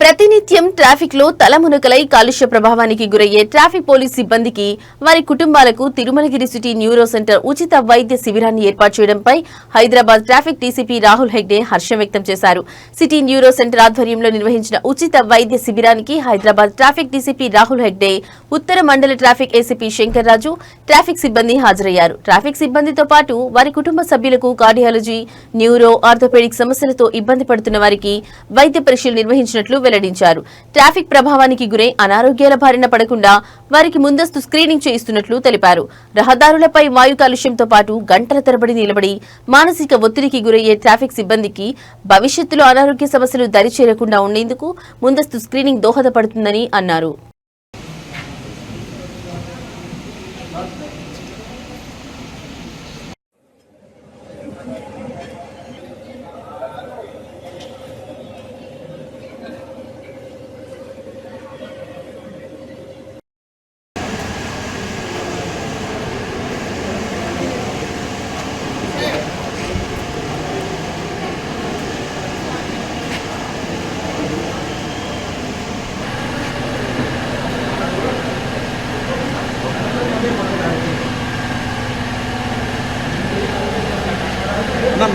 ప్రతినిత్యం ట్రాఫిక్ లో తలమునకలై కాలుష్య ప్రభావానికి గురయ్యే ట్రాఫిక్ పోలీస్ సిబ్బందికి వారి కుటుంబాలకు తిరుమలగిరి సిటీ న్యూరో సెంటర్ ఉచిత వైద్య శిబిరాన్ని ఏర్పాటు చేయడంపై హైదరాబాద్ ట్రాఫిక్ డీసీపీ రాహుల్ హెగ్డే హర్షం వ్యక్తం చేశారు. సిటీ న్యూరో సెంటర్ ఆధ్వర్యంలో నిర్వహించిన ఉచిత వైద్య శిబిరానికి హైదరాబాద్ ట్రాఫిక్ డీసీపీ రాహుల్ హెగ్డే, ఉత్తర మండల ట్రాఫిక్ ఏసీపీ శంకర్ రాజు, ట్రాఫిక్ సిబ్బంది హాజరయ్యారు. ట్రాఫిక్ సిబ్బందితో పాటు వారి కుటుంబ సభ్యులకు కార్డియాలజీ, న్యూరో, ఆర్థోపెడిక్ సమస్యలతో ఇబ్బంది పడుతున్న వారికి వైద్య పరీక్షలు నిర్వహించినట్లు వెల్లడించారు. ట్రాఫిక్ ప్రభావానికి గురై అనారోగ్యాల బారిన పడకుండా వారికి ముందస్తు స్క్రీనింగ్ చేయిస్తున్నట్లు తెలిపారు. రహదారులపై వాయు కాలుష్యంతో పాటు గంటల తరబడి నిలబడి మానసిక ఒత్తిడికి గురయ్యే ట్రాఫిక్ సిబ్బందికి భవిష్యత్తులో అనారోగ్య సమస్యలు దరిచేరకుండా ఉండేందుకు ముందస్తు స్క్రీనింగ్ దోహదపడుతుందని అన్నారు.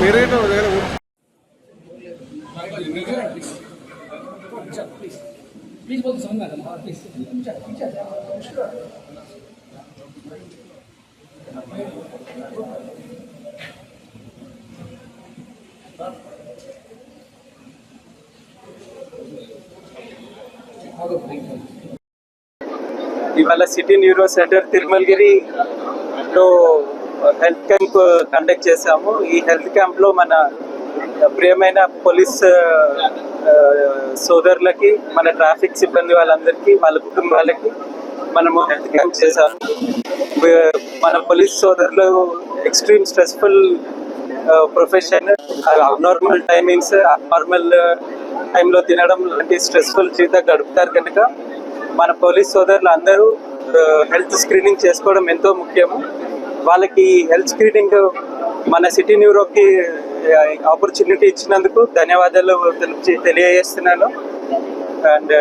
मेरे तो प्लीज बोल समझ में आता प्लीज ఇవాళ సిటీ న్యూరో సెంటర్ తిరుమలగిరి లో హెల్త్ క్యాంప్ కండక్ట్ చేశాము. ఈ హెల్త్ క్యాంప్ లో మన ప్రియమైన పోలీస్ సోదరులకి, మన ట్రాఫిక్ సిబ్బంది వాళ్ళందరికీ, వాళ్ళ కుటుంబాలకి మనము హెల్త్ క్యాంప్ చేశాము. మన పోలీస్ సోదరులు extreme stressful profession, abnormal timings, abnormal టైంలో తినడం లాంటి స్ట్రెస్ఫుల్ జీవితం గడుపుతారు కనుక మన పోలీస్ సోదరులు అందరూ హెల్త్ స్క్రీనింగ్ చేసుకోవడం ఎంతో ముఖ్యము. వాళ్ళకి హెల్త్ స్క్రీనింగ్ మన సిటీ న్యూరోకి ఆపర్చునిటీ ఇచ్చినందుకు ధన్యవాదాలు తెలియజేస్తున్నాను. అండ్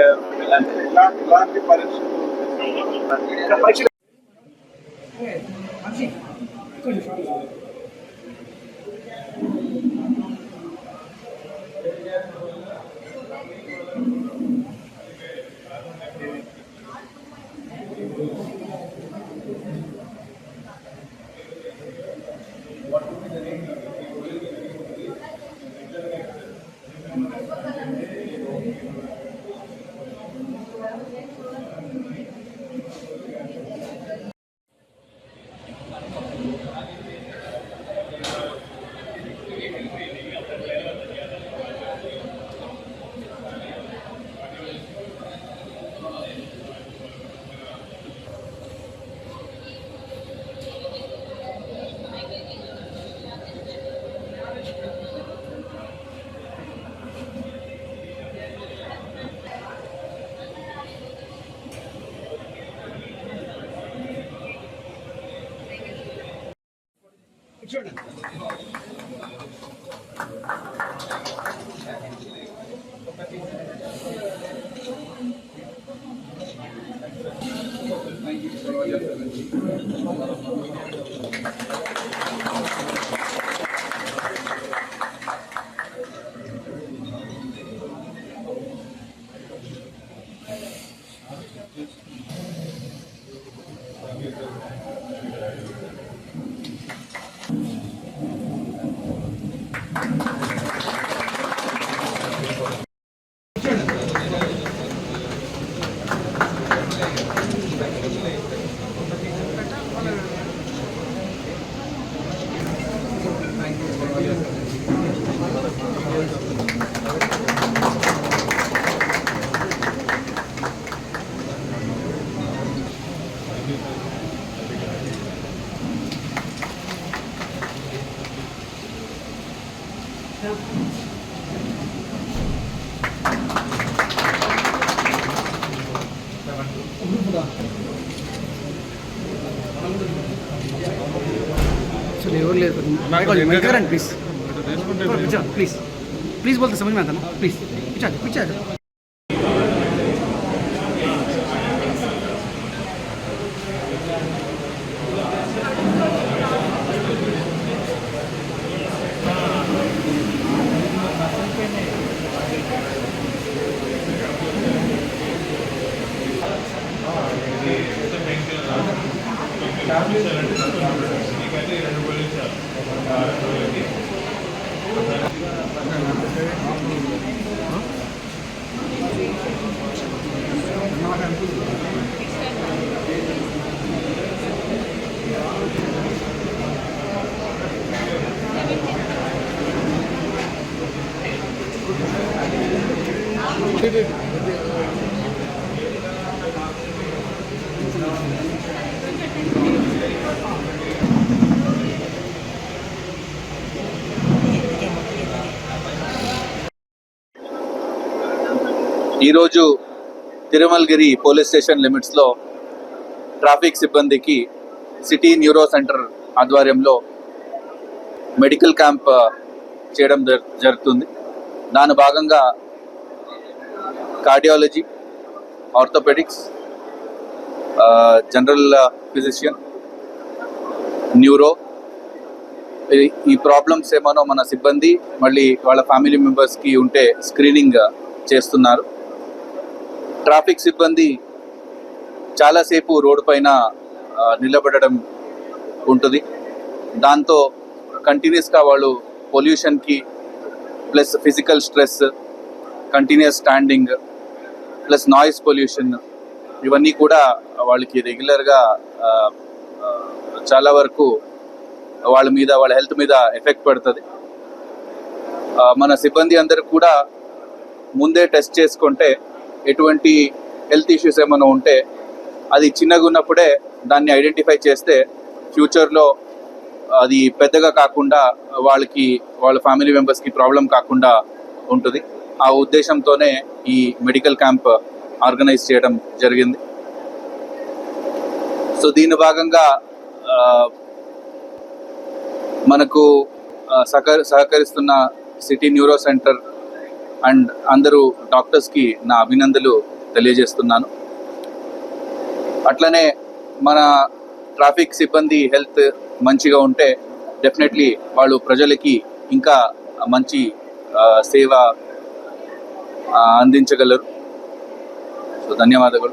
प्लीज प्लीज बोलते समझ में आता ना प्लीज पीछे पीछे ఈరోజు తిరుమలగిరి పోలీస్ స్టేషన్ లిమిట్స్లో ట్రాఫిక్ సిబ్బందికి సిటీ న్యూరో సెంటర్ ఆధ్వర్యంలో మెడికల్ క్యాంప్ చేయడం జరుగుతుంది. దాని భాగంగా cardiology, orthopaedics, general physician, neuro, ఈ ప్రాబ్లమ్స్ ఏమనో మన సిబ్బంది మళ్ళీ వాళ్ళ ఫ్యామిలీ మెంబర్స్కి ఉంటే స్క్రీనింగ్ చేస్తున్నారు. ట్రాఫిక్ సిబ్బంది చాలాసేపు రోడ్డు పైన నిలబడడం ఉంటుంది. దాంతో కంటిన్యూస్గా వాళ్ళు పొల్యూషన్కి plus physical stress, continuous standing plus noise pollution, ఇవన్నీ కూడా వాళ్ళకి రెగ్యులర్గా చాలా వరకు వాళ్ళ హెల్త్ మీద ఎఫెక్ట్ పడుతుంది. మన సిబ్బంది అందరూ కూడా ముందే టెస్ట్ చేసుకుంటే ఎటువంటి హెల్త్ ఇష్యూస్ ఏమైనా ఉంటే అది చిన్నగా ఉన్నప్పుడే దాన్ని ఐడెంటిఫై చేస్తే ఫ్యూచర్లో అది పెద్దగా కాకుండా వాళ్ళ ఫ్యామిలీ మెంబర్స్కి ప్రాబ్లం కాకుండా ఉంటుంది. ఆ ఉద్దేశంతోనే ఈ మెడికల్ క్యాంప్ ఆర్గనైజ్ చేయడం జరిగింది. సో దీని భాగంగా మనకు సహకరిస్తున్న సిటీ న్యూరో సెంటర్ అండ్ అందరూ డాక్టర్స్కి నా అభినందనలు తెలియజేస్తున్నాను. అట్లనే మన ట్రాఫిక్ సిబ్బంది హెల్త్ మంచిగా ఉంటే డెఫినెట్లీ వాళ్ళు ప్రజలకి ఇంకా మంచి సేవ అందించగలరు. సో ధన్యవాదాలు.